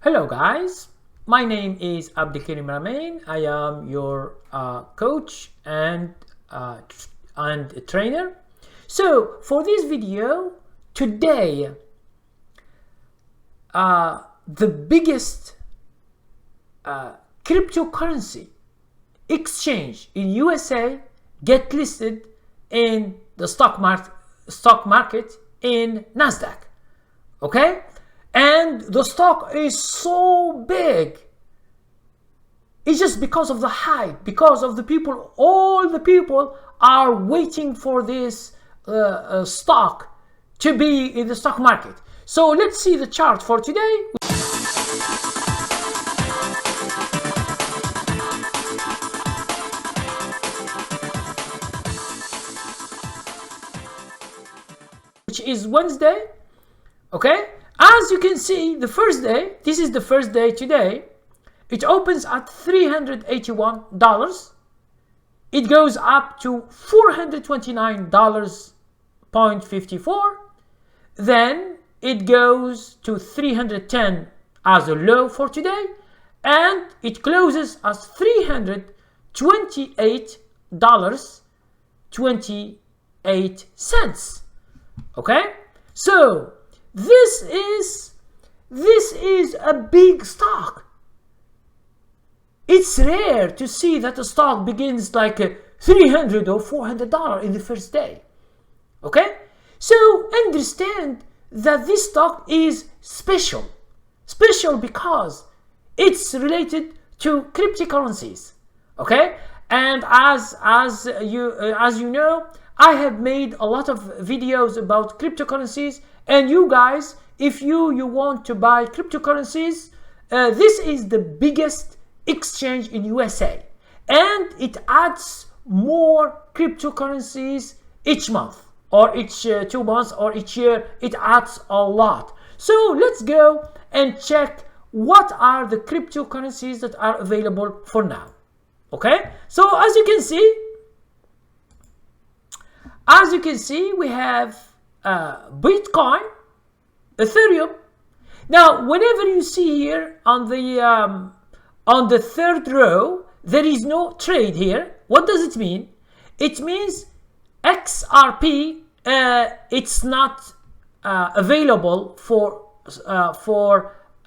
Hello guys, my name is Abdikarim Ramain. I am your coach and trainer. So for this video today, the biggest cryptocurrency exchange in USA get listed in the stock market in Nasdaq. Okay, and the stock is so big. It's just because of the hype, because of the people. All the people are waiting for this stock to be in the stock market. So let's see the chart for today. Which is Wednesday. Okay, as you can see, the first day, this is the first day today, it opens at $381. It goes up to $429.54. Then it goes to 310 as a low for today, and it closes as $328.28. Okay, so this is a big stock. It's rare to see that a stock begins like $300 or $400 in the first day. Okay, so understand that this stock is special because it's related to cryptocurrencies. Okay, and as you know, I have made a lot of videos about cryptocurrencies, and you guys, if you want to buy cryptocurrencies, this is the biggest exchange in USA, and it adds more cryptocurrencies each month, or each 2 months, or each year. It adds a lot. So let's go and check what are the cryptocurrencies that are available for now. Okay, so as you can see, we have Bitcoin, Ethereum. Now, whenever you see here on the third row, there is no trade here. What does it mean? It means XRP. It's not available for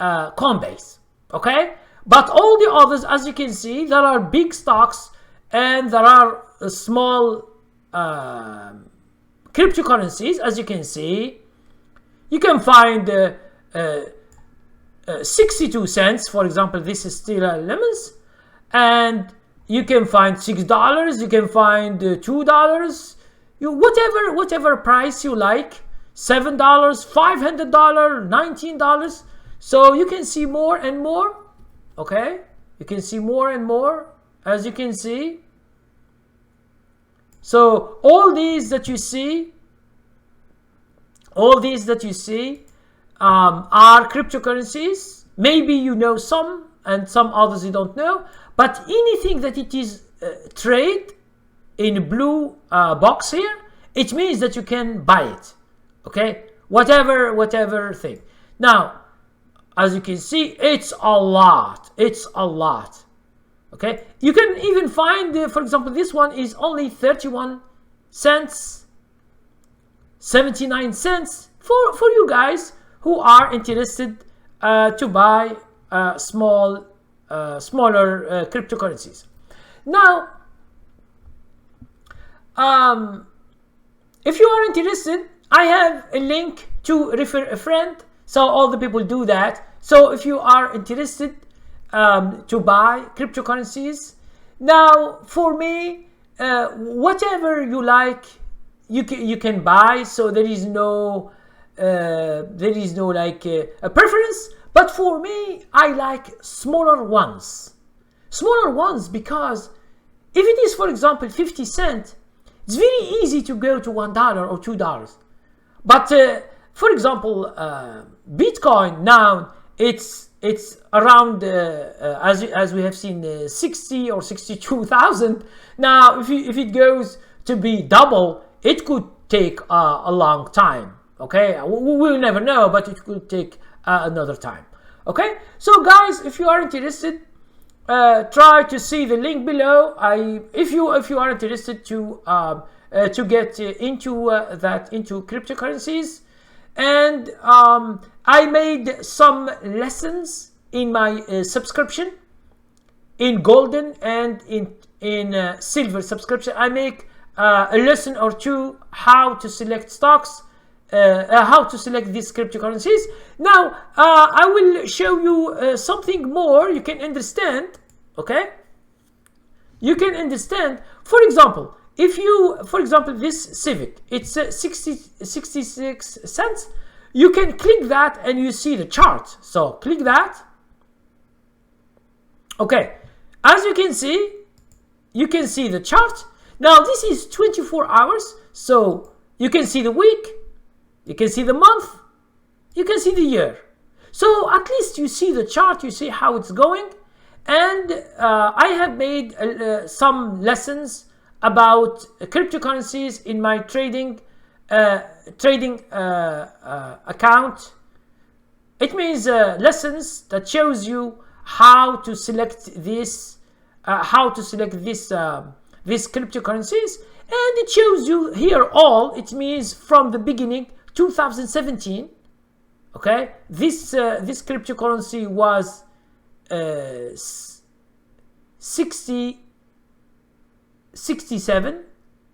Coinbase. Okay, but all the others, as you can see, there are big stocks and there are small cryptocurrencies. As you can see, you can find 62 cents, for example. This is still lemons, and you can find $6, you can find $2, whatever price you like, $7, $500, $19. So you can see more and more. Okay, you can see more and more, as you can see. So all these that you see are cryptocurrencies. Maybe you know some, and some others you don't know, but anything that it is trade in blue box here, it means that you can buy it. Okay, whatever thing. Now, as you can see, it's a lot. Okay, you can even find, for example, this one is only 31 cents, 79 cents for you guys who are interested to buy smaller cryptocurrencies. Now, if you are interested, I have a link to refer a friend. So all the people do that. So if you are interested to buy cryptocurrencies, now for me, whatever you like, you can buy. So there is no like a preference. But for me, I like smaller ones because if it is, for example, 50 cents, it's very easy to go to $1 or $2. But for example, Bitcoin now, it's around as we have seen 60 or 62,000. Now if it goes to be double, it could take a long time. Okay, we will never know, but it could take another time. Okay, so guys, if you are interested, try to see the link below. If you are interested to get into cryptocurrencies, and I made some lessons in my subscription, in golden and in silver subscription. I make a lesson or two how to select stocks, how to select these cryptocurrencies. Now I will show you something more you can understand. Okay, you can understand. For example, if you, for example, this Civic, it's 66 cents. You can click that and you see the chart. So click that. Okay, as you can see the chart. Now this is 24 hours, so you can see the week, you can see the month, you can see the year. So at least you see the chart, you see how it's going. And I have made some lessons about cryptocurrencies in my trading account. It means lessons that shows you how to select these cryptocurrencies, and it shows you here all. It means from the beginning 2017. Okay, this cryptocurrency was 67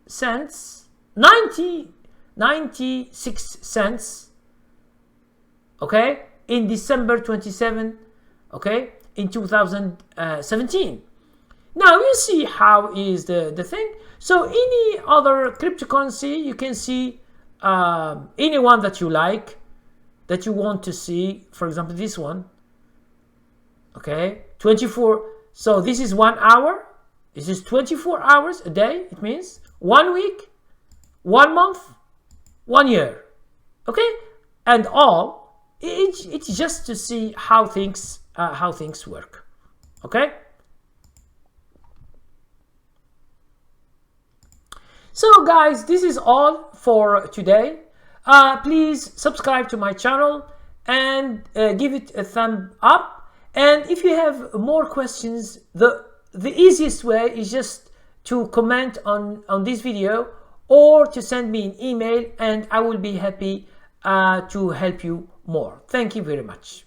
cents, 96 cents. Okay, in December 27, okay, in 2017. Now you see how is the thing. So any other cryptocurrency, you can see any one that you like, that you want to see. For example, this one. Okay, 24. So this is 1 hour. This is 24 hours a day. It means 1 week, 1 month, 1 year. Okay, and all. It's just to see how things work. Okay. So guys, this is all for today. Please subscribe to my channel and give it a thumb up. And if you have more questions, the easiest way is just to comment on this video or to send me an email, and I will be happy to help you more. Thank you very much.